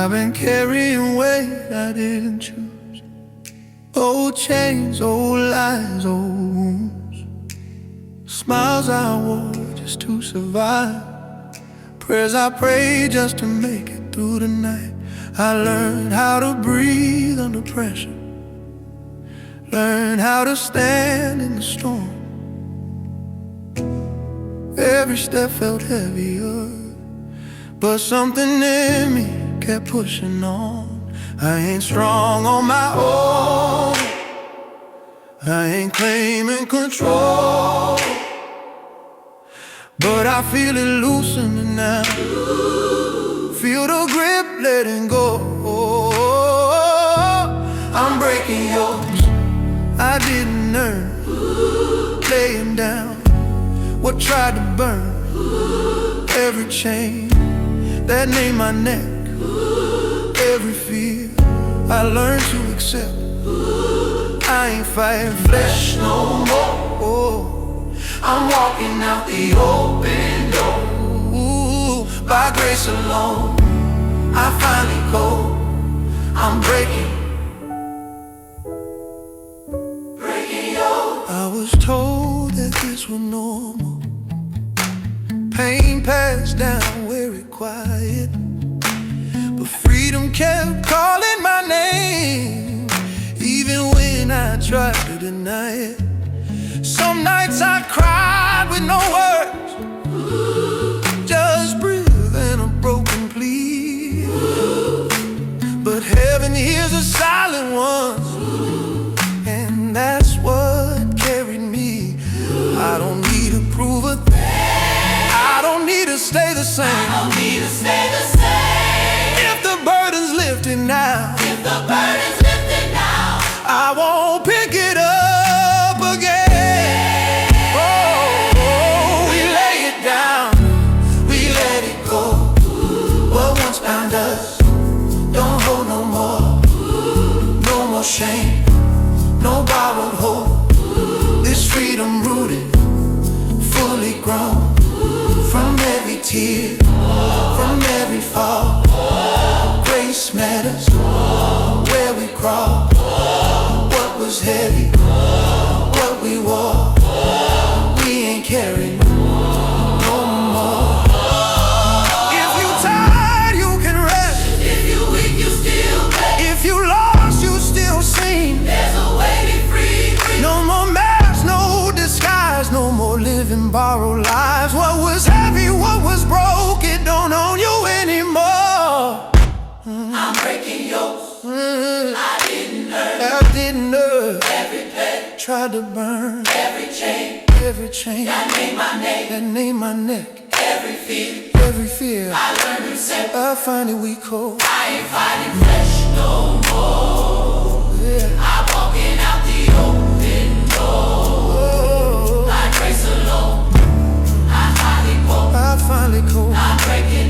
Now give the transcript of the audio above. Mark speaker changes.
Speaker 1: I've been carrying weight I didn't choose. Old chains, old lies, old wounds. Smiles I wore just to survive. Prayers I prayed just to make it through the night. I learned how to breathe under pressure. Learned how to stand in the storm. Every step felt heavier, but something in me kept pushing on. I ain't strong on my own. I ain't claiming control, but I feel it loosening now. Feel the grip letting go. I'm breaking yokes I didn't earn, laying down what tried to burn. Every chain that named my neck, every fear I learned to accept. I ain't fighting flesh no more. I'm walking out the open door. By grace alone, I finally go. I'm breaking yours. I was told that this was normal. Pain passed down where it quiet, but freedom kept calling my name, even when I tried to deny it. Some nights I cried with no words, just breathing a broken plea. But heaven hears the silent ones, and that's what carried me. I don't need to prove a thing. I don't need to stay the same.
Speaker 2: I don't need to stay the same.
Speaker 1: If the burden's lifted now,
Speaker 2: If the burden's lifted now,
Speaker 1: I won't pick it up again. Oh, we lay it down, we let it go. What once bound us don't hold no more. No more shame, no borrowed hope. This freedom rooted, fully grown. From every tear, from every fall, grace met us where we crawl. What was heavy, what we wore, we ain't carrying no more. If you tired, you can rest.
Speaker 2: if you weak, you still blessed.
Speaker 1: If you lost, you still seen.
Speaker 2: There's a way to be free, free.
Speaker 1: No more masks, no disguise, no more living borrowed lives. What was heavy, what was broke, it don't own you anymore.
Speaker 2: I'm breaking yokes I didn't earn.
Speaker 1: I didn't know.
Speaker 2: Every pet,
Speaker 1: Tried to burn
Speaker 2: every chain
Speaker 1: every chain
Speaker 2: that made my name.
Speaker 1: that named my neck,
Speaker 2: Every fear
Speaker 1: every fear
Speaker 2: I learned to accept.
Speaker 1: I find it we cold.
Speaker 2: I ain't fighting flesh no more.
Speaker 1: Yeah.
Speaker 2: I'm walking out the open door.
Speaker 1: Oh,
Speaker 2: By grace alone, I finally woke.
Speaker 1: I finally cold.
Speaker 2: I'm breaking